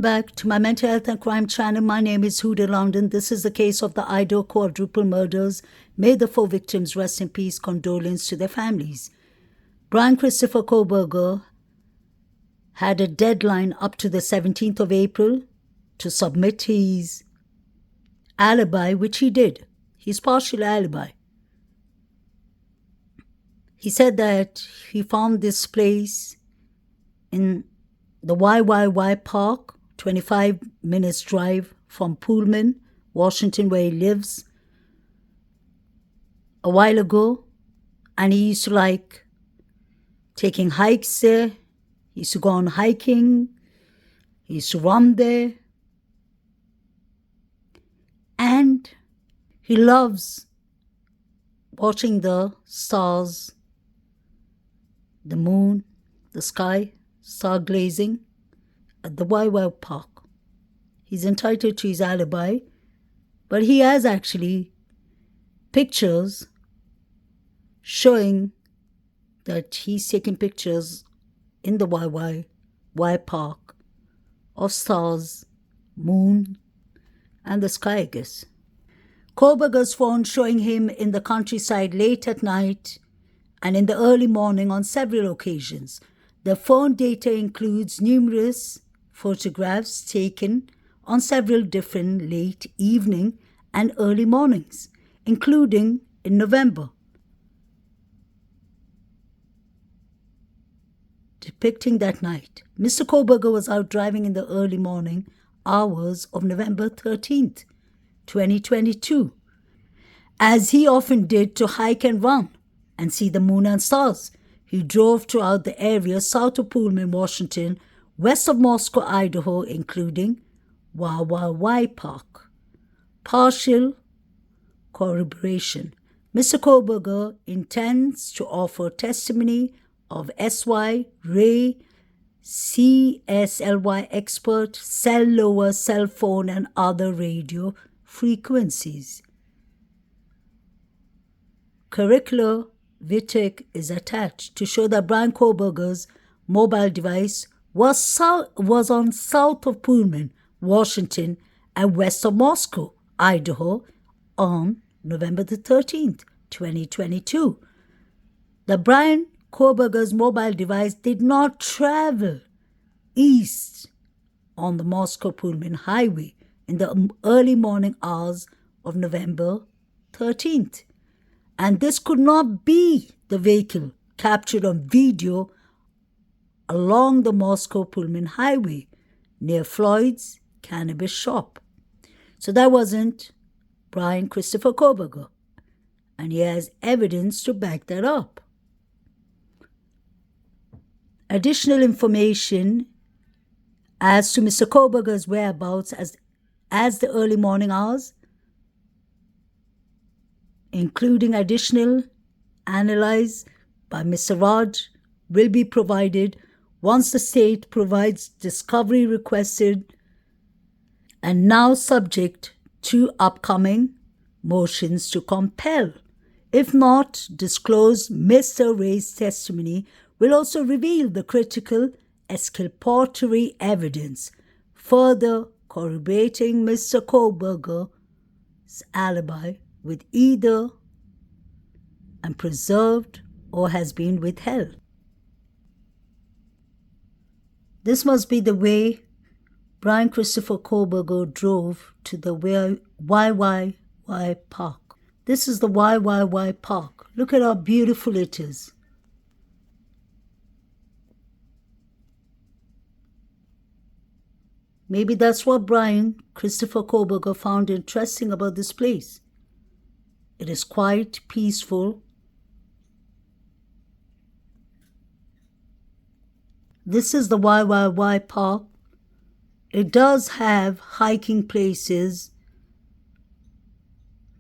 Back to my mental health and crime channel. My name is Huda London. This is the case of the Idaho quadruple murders. May the 4 victims rest in peace. Condolence to their families. Brian Christopher Berger had a deadline up to the 17th of April to submit his alibi, which he did. His partial alibi. He said that he found this place in the YWY Park, 25 minutes drive from Pullman, Washington, where he lives, a while ago. And he used to like taking hikes there. He used to go on hiking. He used to run there. And he loves watching the stars, the moon, the sky, stargazing at the YWY Park. He's entitled to his alibi, but he has actually pictures showing that he's taking pictures in the YWY Park of stars, moon, and the sky, I guess. Berger's phone showing him in the countryside late at night and in the early morning on several occasions. The phone data includes numerous photographs taken on several different late evening and early mornings, including in November, depicting that night. Mr. Berger was out driving in the early morning hours of November 13th, 2022, as he often did, to hike and run and see the moon and stars. He drove throughout the area south of Pullman, Washington, west of Moscow, Idaho, including YWY Park. Partial corroboration. Mr. Berger intends to offer testimony of S.Y. Ray, CSLY expert, cell lower cell phone and other radio frequencies. Curricular Vitek is attached to show that Brian Berger's mobile device was on south of Pullman, Washington, and west of Moscow, Idaho, on November the 13th, 2022. The Brian Berger's mobile device did not travel east on the Moscow-Pullman highway in the early morning hours of November 13th. And this could not be the vehicle captured on video along the Moscow-Pullman highway near Floyd's cannabis shop. So that wasn't Brian Christopher Berger, and he has evidence to back that up. Additional information as to Mr. Berger's whereabouts as the early morning hours, including additional analysis by Mr. Raj, will be provided once the state provides discovery requested and now subject to upcoming motions to compel. If not disclosed, Mr. Ray's testimony will also reveal the critical exculpatory evidence, further corroborating Mr. Berger's alibi with either and preserved or has been withheld. This must be the way Brian Christopher Berger drove to the YWY Park. This is the YWY Park. Look at how beautiful it is. Maybe that's what Brian Christopher Berger found interesting about this place. It is quite peaceful. This is the YWY Park. It does have hiking places,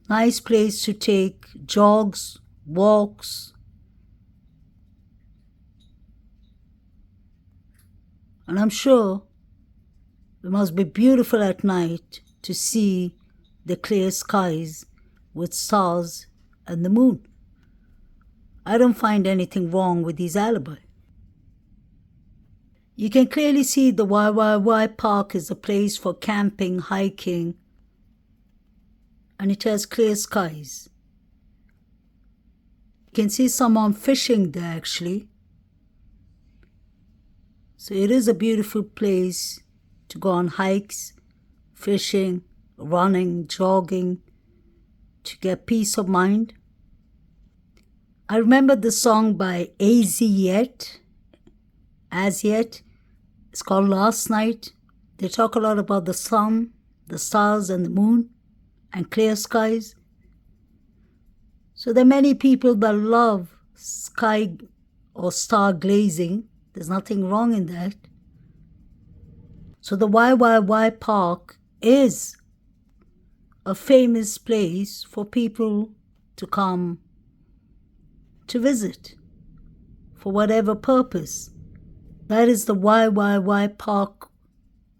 nice place to take jogs, walks. And I'm sure it must be beautiful at night to see the clear skies with stars and the moon. I don't find anything wrong with his alibi. You can clearly see the YWY Park is a place for camping, hiking, and it has clear skies. You can see someone fishing there actually. So it is a beautiful place to go on hikes, fishing, running, jogging, to get peace of mind. I remember the song by As Yet. It's called Last Night. They talk a lot about the sun, the stars and the moon, and clear skies. So there are many people that love sky or star glazing. There's nothing wrong in that. So the YWY Park is a famous place for people to come to visit for whatever purpose. That is the YWY Park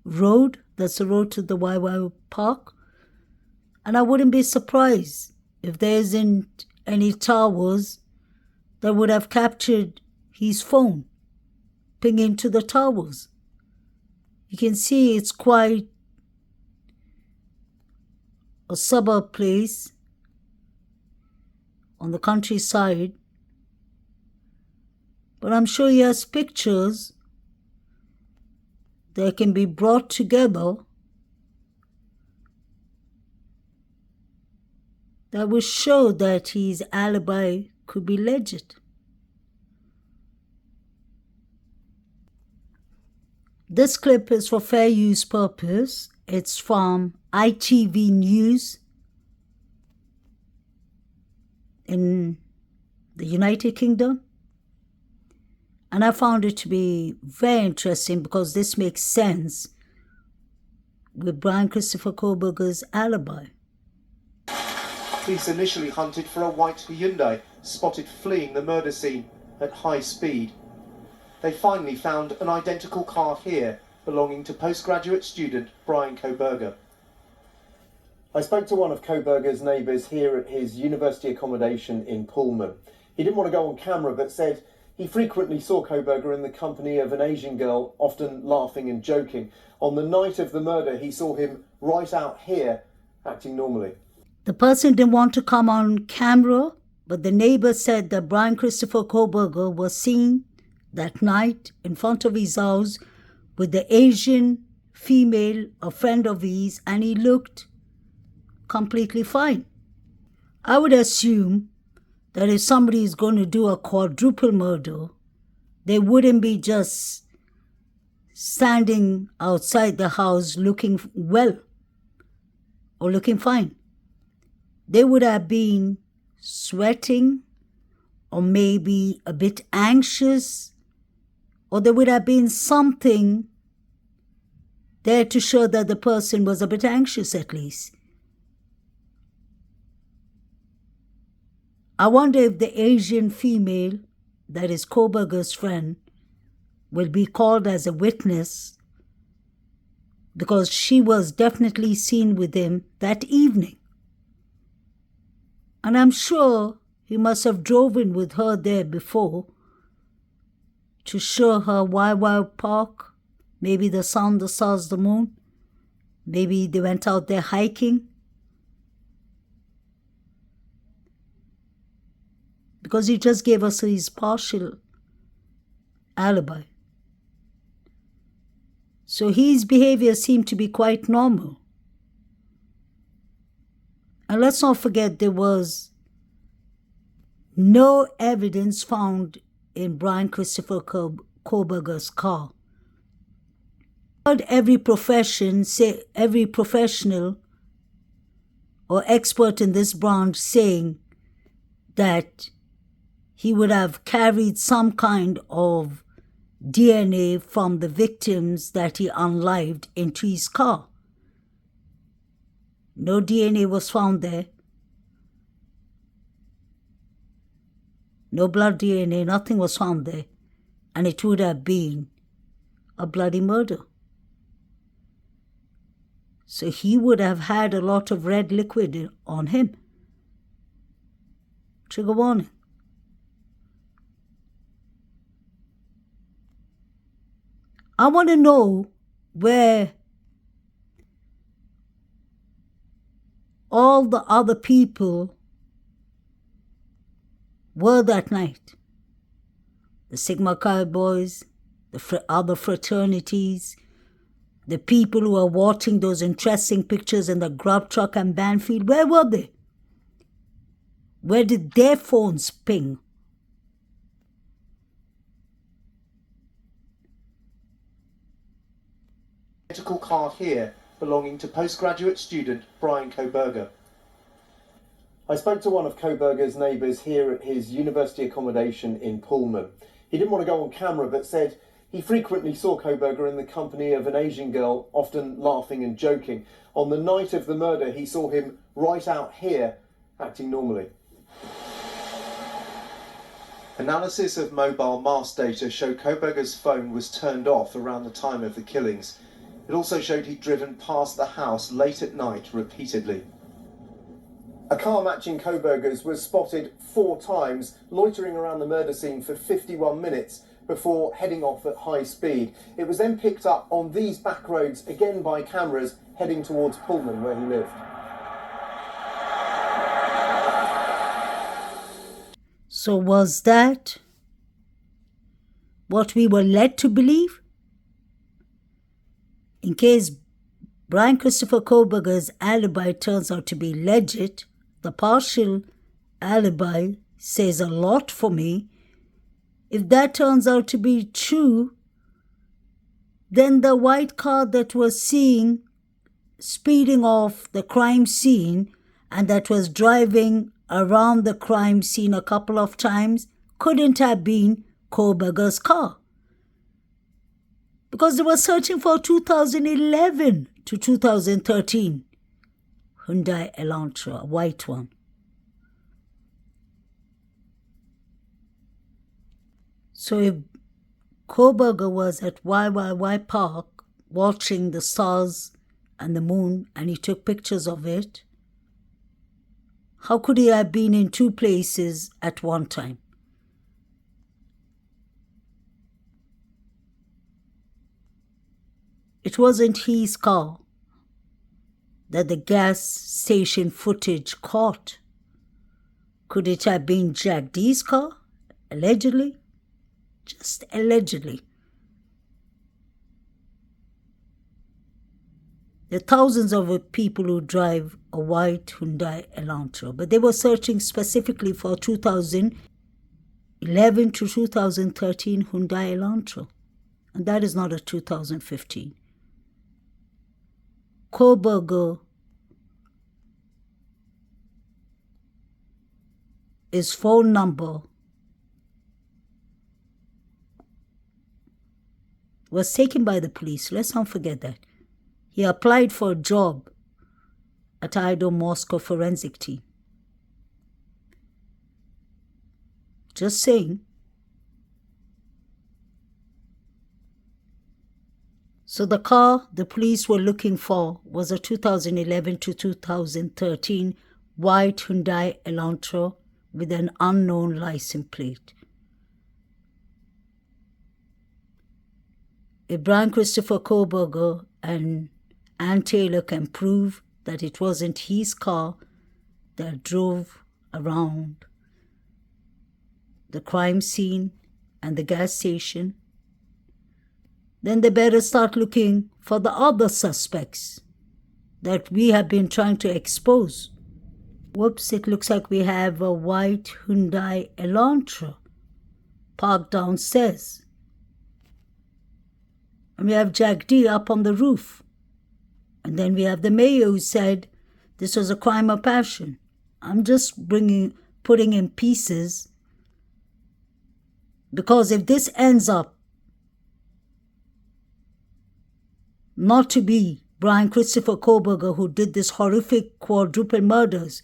Road. That's the road to the YWY Park. And I wouldn't be surprised if there isn't any towers that would have captured his phone pinging to the towers. You can see it's quite a suburb place on the countryside. But I'm sure he has pictures that can be brought together that will show that his alibi could be legit. This clip is for fair use purpose. It's from ITV News in the United Kingdom. And I found it to be very interesting because this makes sense with Brian Christopher Kohlberger's alibi. Police initially hunted for a white Hyundai spotted fleeing the murder scene at high speed. They finally found an identical car here belonging to postgraduate student Brian Kohlberger. I spoke to one of Kohlberger's neighbours here at his university accommodation in Pullman. He didn't want to go on camera but said he frequently saw Kohlberger in the company of an Asian girl, often laughing and joking. On the night of the murder, he saw him right out here, acting normally. The person didn't want to come on camera, but the neighbor said that Brian Christopher Kohlberger was seen that night in front of his house with the Asian female, a friend of his, and he looked completely fine. I would assume that if somebody is going to do a quadruple murder, they wouldn't be just standing outside the house looking well or looking fine. They would have been sweating or maybe a bit anxious, or there would have been something there to show that the person was a bit anxious at least. I wonder if the Asian female, that is Kohlberger's friend, will be called as a witness because she was definitely seen with him that evening. And I'm sure he must have driven with her there before to show her YWY Park, maybe the sun, the stars, the moon. Maybe they went out there hiking. Because he just gave us his partial alibi. So his behavior seemed to be quite normal. And let's not forget there was no evidence found in Brian Christopher Kohlberger's car. Every professional or expert in this branch saying that he would have carried some kind of DNA from the victims that he unlived into his car. No DNA was found there. No blood DNA, nothing was found there. And it would have been a bloody murder. So he would have had a lot of red liquid on him. Trigger warning. I want to know where all the other people were that night. The Sigma Chi boys, the other fraternities, the people who are watching those interesting pictures in the grub truck and Banfield, where were they? Where did their phones ping? Identical car here belonging to postgraduate student Brian Berger. I spoke to one of Berger's neighbours here at his university accommodation in Pullman. He didn't want to go on camera, but said he frequently saw Berger in the company of an Asian girl, often laughing and joking. On the night of the murder, he saw him right out here, acting normally. Analysis of mobile mast data showed Berger's phone was turned off around the time of the killings. It also showed he'd driven past the house late at night repeatedly. A car matching Berger's was spotted 4 times, loitering around the murder scene for 51 minutes before heading off at high speed. It was then picked up on these back roads, again by cameras, heading towards Pullman, where he lived. So was that what we were led to believe? In case Brian Christopher Berger's alibi turns out to be legit, the partial alibi says a lot for me. If that turns out to be true, then the white car that was seen speeding off the crime scene and that was driving around the crime scene a couple of times couldn't have been Berger's car. Because they were searching for 2011 to 2013 Hyundai Elantra, a white one. So if Berger was at YWY Park watching the stars and the moon and he took pictures of it, how could he have been in 2 places at one time? It wasn't his car that the gas station footage caught. Could it have been Jack D's car? Allegedly? Just allegedly. There are thousands of people who drive a white Hyundai Elantra, but they were searching specifically for 2011 to 2013 Hyundai Elantra. And that is not a 2015. Berger his phone number was taken by the police. Let's not forget that. He applied for a job at Idaho Moscow forensic team. Just saying. So the car the police were looking for was a 2011 to 2013 white Hyundai Elantra with an unknown license plate. If Brian Christopher Berger and Ann Taylor can prove that it wasn't his car that drove around the crime scene and the gas station, then they better start looking for the other suspects that we have been trying to expose. Whoops, it looks like we have a white Hyundai Elantra parked downstairs. And we have Jack D up on the roof. And then we have the mayor who said this was a crime of passion. I'm just putting in pieces, because if this ends up not to be Brian Christopher Berger who did this horrific quadruple murders,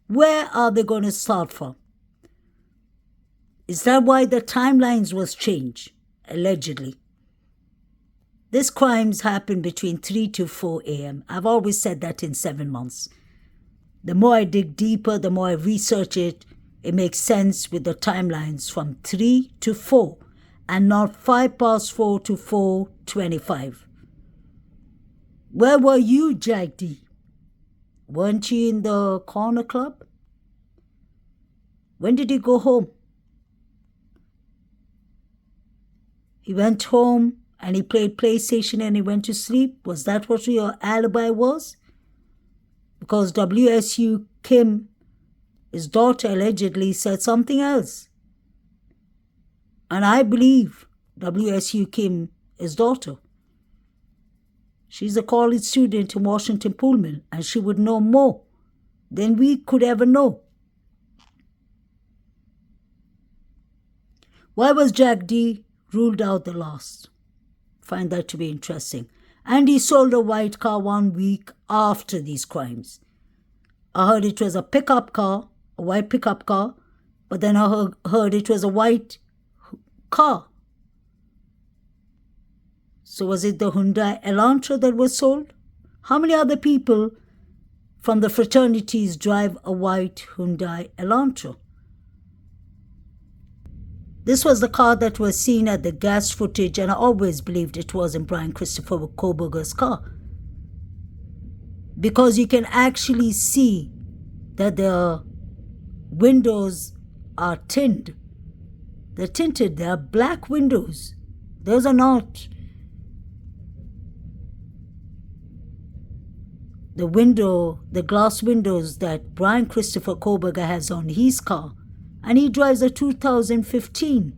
where are they going to start from? Is that why the timelines was changed? Allegedly. These crimes happen between 3 to 4 a.m. I've always said that in 7 months. The more I dig deeper, the more I research it, it makes sense with the timelines from 3 to 4. and not 4:05 to 4:25. Where were you, Jack D? Weren't you in the corner club? When did you go home? He went home and he played PlayStation and he went to sleep. Was that what your alibi was? Because WSU Kim, his daughter, allegedly said something else. And I believe WSU Kim, his daughter. She's a college student in Washington Pullman, and she would know more than we could ever know. Why was Jack D ruled out the last? Find that to be interesting. And he sold a white car 1 week after these crimes. I heard it was a pickup car, a white pickup car, but then I heard it was a white car. So was it the Hyundai Elantra that was sold? How many other people from the fraternities drive a white Hyundai Elantra? This was the car that was seen at the gas footage, and I always believed it wasn't Brian Christopher Koberger's car. Because you can actually see that the windows are tinted. They're tinted, they are black windows. Those are not the glass windows that Brian Christopher Koberger has on his car. And he drives a 2015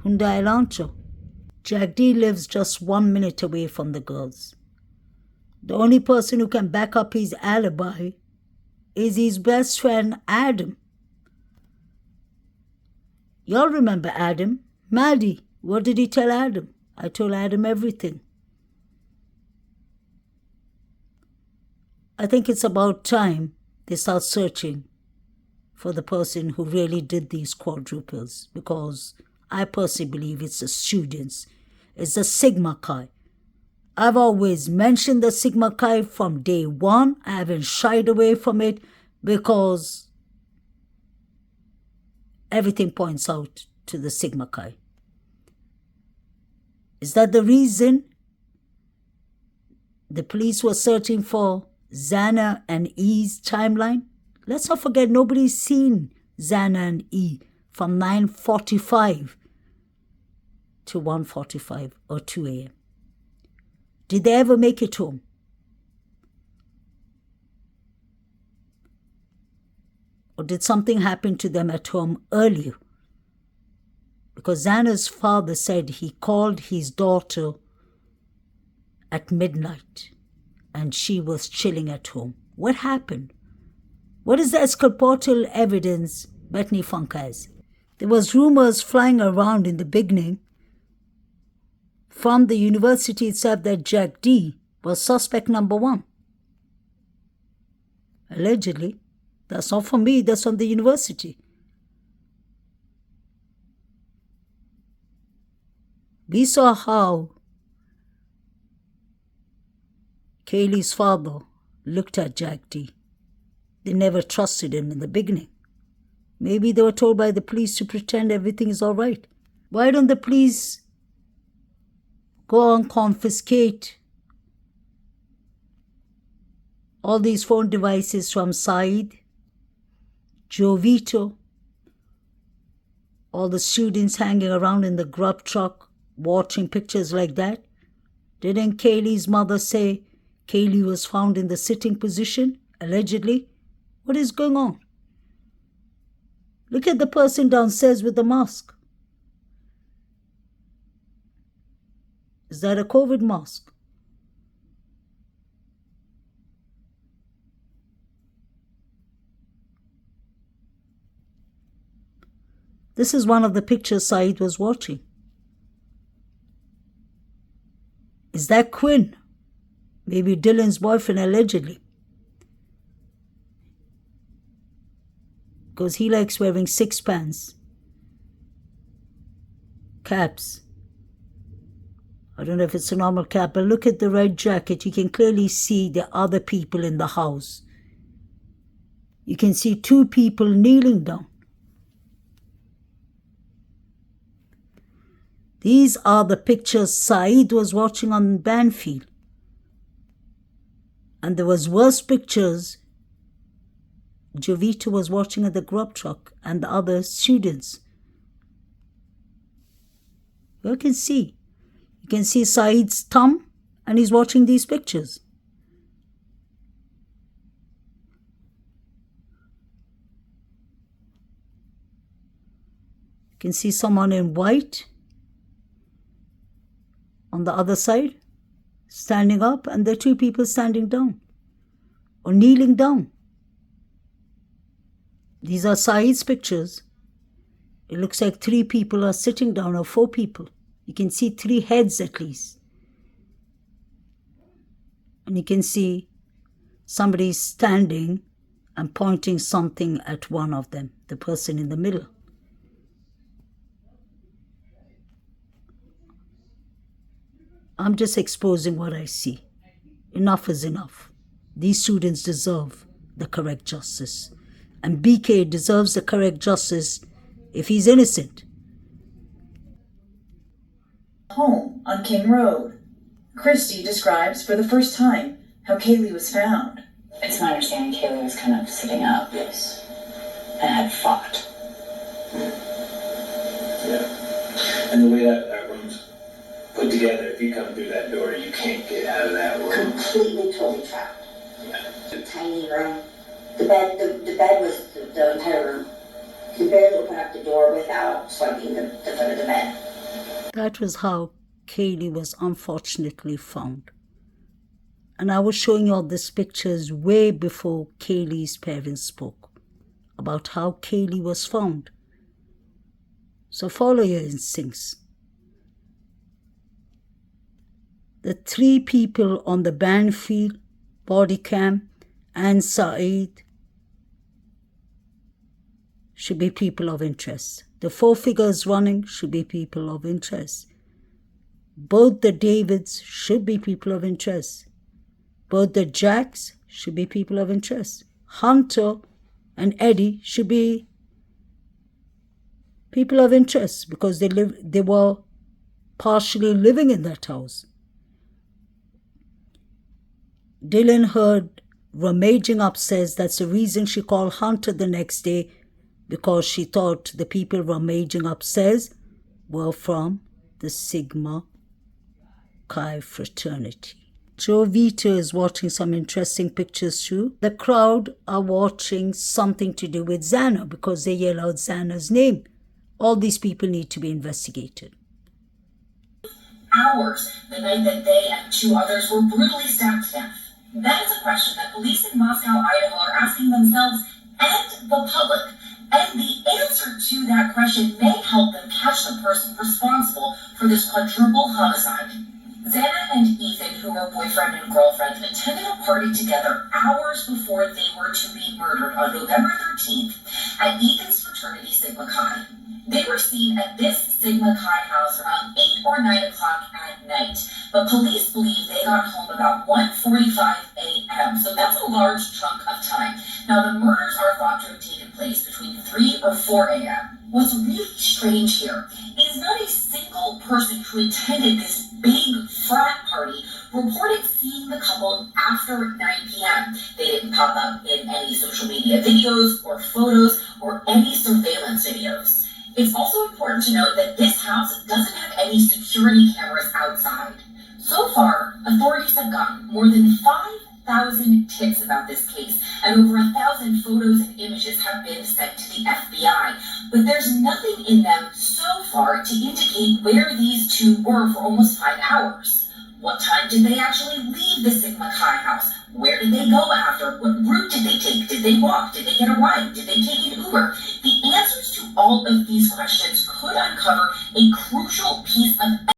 Hyundai Elantra. Jack D lives just 1 minute away from the girls. The only person who can back up his alibi is his best friend Adam. Y'all remember Adam? Maddie, what did he tell Adam? I told Adam everything. I think it's about time they start searching for the person who really did these quadruples, because I personally believe it's the students. It's the Sigma Chi. I've always mentioned the Sigma Chi from day one. I haven't shied away from it because everything points out to the Sigma Chi. Is that the reason the police were searching for Xana and E's timeline? Let's not forget nobody's seen Xana and E from 9:45 to 1:45 or 2 a.m. Did they ever make it home? Or did something happen to them at home earlier? Because Xana's father said he called his daughter at midnight and she was chilling at home. What happened? What is the exculpatory evidence Bethany Funk has? There was rumors flying around in the beginning from the university itself that Jack D was suspect number one. Allegedly. That's not from me, that's from the university. We saw how Kaylee's father looked at Jack D. They never trusted him in the beginning. Maybe they were told by the police to pretend everything is all right. Why don't the police go and confiscate all these phone devices from Saeed, Joe Vito, all the students hanging around in the grub truck watching pictures like that? Didn't Kaylee's mother say Kaylee was found in the sitting position, allegedly? What is going on? Look at the person downstairs with the mask. Is that a COVID mask? This is one of the pictures Saeed was watching. Is that Quinn? Maybe Dylan's boyfriend, allegedly. Because he likes wearing six-pants, caps. I don't know if it's a normal cap, but look at the red jacket. You can clearly see the other people in the house. You can see two people kneeling down. These are the pictures Saeed was watching on Banfield. And there was worse pictures Jovita was watching at the grub truck and the other students. You can see. You can see Saeed's thumb and he's watching these pictures. You can see someone in white on the other side, standing up, and there are two people standing down or kneeling down. These are Saeed's pictures. It looks like 3 people are sitting down, or 4 people. You can see 3 heads at least. And you can see somebody standing and pointing something at one of them, the person in the middle. I'm just exposing what I see. Enough is enough. These students deserve the correct justice. And BK deserves the correct justice if he's innocent. Home on King Road. Christy describes for the first time how Kaylee was found. It's my understanding Kaylee was kind of sitting up. Yes. And had fought. Yeah. And the way that room's put together, if you come through that door, you can't get out of that room. Completely, totally trapped. Yeah. Tiny room. The bed was the entire room. You could barely open up the door without swiping the foot of the bed. That was how Kaylee was unfortunately found. And I was showing you all these pictures way before Kaylee's parents spoke about how Kaylee was found. So follow your instincts. The 3 people on the Banfield body cam and Saeed should be people of interest. The 4 figures running should be people of interest. Both the Davids should be people of interest. Both the Jacks should be people of interest. Hunter and Eddie should be people of interest because they were partially living in that house. Dylan heard rummaging upstairs. That's the reason she called Hunter the next day, because she thought the people rummaging upstairs were from the Sigma Chi fraternity. Jovita is watching some interesting pictures too. The crowd are watching something to do with Xana because they yell out Xana's name. All these people need to be investigated. Hours the night that they and 2 others were brutally stabbed to death. That is a question that police in Moscow, Idaho are asking themselves and the public. And the answer to that question may help them catch the person responsible for this quadruple homicide. Xana and Ethan, who were boyfriend and girlfriend, attended a party together hours before they were to be murdered on November 13th at Ethan's fraternity Sigma Chi. They were seen at this Sigma Chi house around 8 or 9 o'clock at night, but police believe they got home about 1:45 a.m., so that's a large chunk of time. Now, the murders are thought to have taken place between 3 or 4 a.m. What's really strange here is not a single person who attended this big frat party reported seeing the couple after 9 p.m. They didn't pop up in any social media videos or photos or any surveillance videos. It's also important to note that this house doesn't have any security cameras outside. So far, authorities have gotten more than 5,000 tips about this case, and over 1,000 photos and images have been sent to the FBI. But there's nothing in them so far to indicate where these 2 were for almost 5 hours. What time did they actually leave the Sigma Chi house? Where did they go after? What route did they take? Did they walk? Did they get a ride? Did they take an Uber? The answers to all of these questions could uncover a crucial piece of